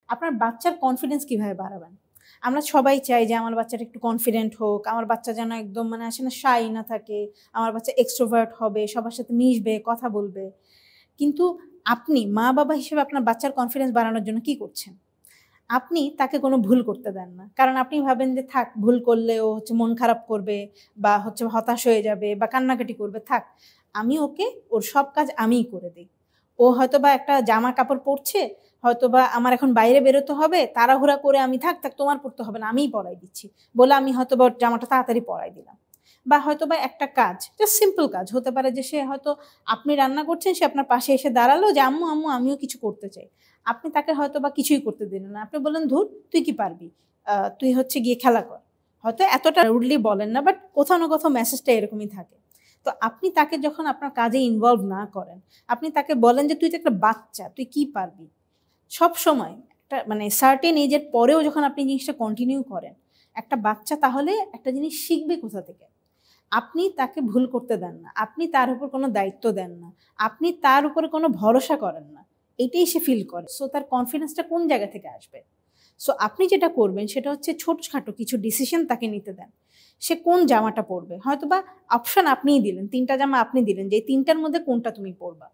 আপনার বাচ্চার কনফিডেন্স কিভাবে বাড়াবেন? আমরা সবাই চাই যে আমার বাচ্চাটা একটু কনফিডেন্ট হোক, আমার বাচ্চা যেন একদম মানে আসে না শাই না থাকে, আমার বাচ্চা এক্সট্রোভার্ট হবে, সবার সাথে মিশবে, কথা বলবে। কিন্তু আপনি মা-বাবা হিসেবে আপনার বাচ্চার কনফিডেন্স বাড়ানোর জন্য কি করছেন? আপনি তাকে কোনো ভুল করতে দেন না। কারণ আপনি ভাবেন যে থাক ভুল করলে ও হচ্ছে মন খারাপ করবে বা হচ্ছে হতাশ হয়ে যাবে বা কান্নাকাটি করবে। থাক, আমি ওকে ওর সব কাজ আমিই করে দেই। ও হয়তোবা একটা জামা কাপড় পরছে, হয়তোবা আমার এখন বাইরে বেরোতে হবে, তাড়াহুড়া করে আমি থাক, থাক তোমার পড়তে হবে না, আমিই পড়াই দিচ্ছি। বলে আমি হয়তোবা ওর জামাটা তাড়াতাড়ি পরাই দিলাম। বা হয়তোবা একটা কাজ, জাস্ট সিম্পল কাজ হতে পারে যে সে হয়তো আপনি রান্না করছেন, সে আপনার পাশে এসে দাঁড়ালো যে, "আম্মু, আম্মু আমিও কিছু করতে চাই।" আপনি তাকে হয়তোবা কিছুই করতে দিলেন না। আপনি বললেন, "ধুর! তুই কি পারবি? তুই হচ্ছে গিয়ে খেলা কর।" হয়তো এতটা রুডলি বলেন না, বাট কোথাও না কোথাও মেসেজটা এরকমই থাকে। তো আপনি তাকে যখন আপনার কাজে ইনভলভ না করেন, আপনি তাকে বলেন যে, "তুই তো একটা বাচ্চা, তুই কি পারবি?" সবসময় একটা মানে সার্টেন এজ এর পরেও যখন আপনি জিনিসটা কন্টিনিউ করেন, একটা বাচ্চা তাহলে একটা জিনিস শিখবে কোথা থেকে? আপনি তাকে ভুল করতে দেন না। আপনি তার উপর কোনো দায়িত্ব দেন না। আপনি তার উপরে কোনো ভরসা করেন না। এটাই সে ফিল করে। সো তার কনফিডেন্সটা কোন জায়গা থেকে আসবে? সো আপনি যেটা করবেন সেটা হচ্ছে ছোটখাটো কিছু ডিসিশন তাকে নিতে দেন। সে কোন জামাটা পরবে? হয়তোবা অপশন আপনিই দিলেন। ৩ টা জামা আপনি দিলেন যে, "এই ৩ টার মধ্যে কোনটা তুমি পরবা?"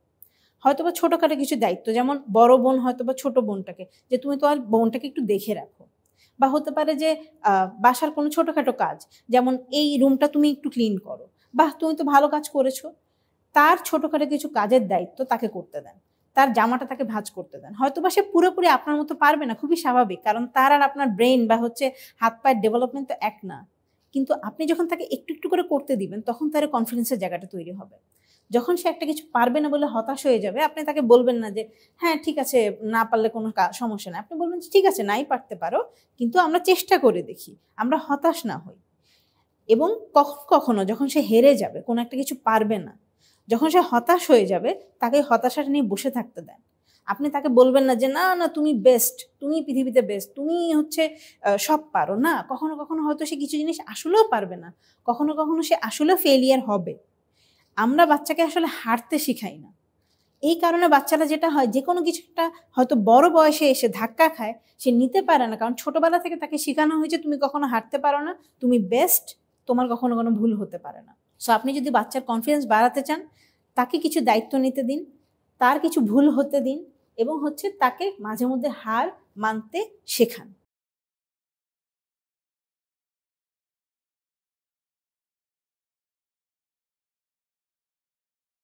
হয়তোবা ছোটখাটো কিছু দায়িত্ব যেমন বড় বোন হয়তোবা ছোট বোনটাকে যে, "তুমি তোমার বোনটাকে একটু দেখে রাখো।" বা হতে পারে যে বাসার কোনো ছোটখাটো কাজ যেমন, "এই রুমটা তুমি একটু ক্লিন করো।" বাহ! তুমি তো ভালো কাজ করেছো। তার ছোটখাটো কিছু কাজের দায়িত্ব তাকে করতে দেন। তার জামাটা তাকে ভাঁজ করতে দেন। হয়তোবা সে পুরোপুরি আপনার মতো পারবে না, খুবই স্বাভাবিক। কারণ তার আর আপনার ব্রেইন বা হচ্ছে হাত-পায়ের ডেভেলপমেন্ট তো এক না। কিন্তু আপনি যখন তাকে একটু, একটু করে করতে দিবেন, তখন তার কনফিডেন্স এর জায়গাটা তৈরি হবে। যখন সে একটা কিছু পারবে না বলে হতাশ হয়ে যাবে, আপনি তাকে বলবেন না যে, "হ্যাঁ, ঠিক আছে, না পারলে কোনো সমস্যা নাই।" আপনি বলবেন যে, "ঠিক আছে, নাই পারতে পারো। কিন্তু আমরা চেষ্টা করে দেখি। আমরা হতাশ না হই।" এবং কখনো, কখনো যখন সে হেরে যাবে, কোনো একটা কিছু পারবে না, যখন সে হতাশ হয়ে যাবে, তাকে হতাশাটা নিয়ে বসে থাকতে দেন। আপনি তাকে বলবেন না যে, "না, না তুমি বেস্ট, তুমি পৃথিবীতে বেস্ট, তুমি হচ্ছে সব পারো।" না, কখনো, কখনো হয়তো সে কিছু জিনিস আসলেও পারবে না। কখনো, কখনো সে আসলেও ফেইলিয়ার হবে। আমরা বাচ্চাকে আসলে হারতে শিখাই না। এই কারণে বাচ্চারা যেটা হয় যেকোনো কিছু একটা হয়তো বড় বয়সে এসে ধাক্কা খায়, সে নিতে পারে না। কারণ ছোটবেলা থেকে তাকে শিখানো হয়েছে তুমি কখনো হারতে পারো না, তুমি বেস্ট, তোমার কখনো কোনো ভুল হতে পারে না। সো আপনি যদি বাচ্চার কনফিডেন্স বাড়াতে চান, তাকে কিছু দায়িত্ব নিতে দিন, তার কিছু ভুল হতে দিন এবং হচ্ছে তাকে মাঝে মধ্যে হার মানতে শেখান।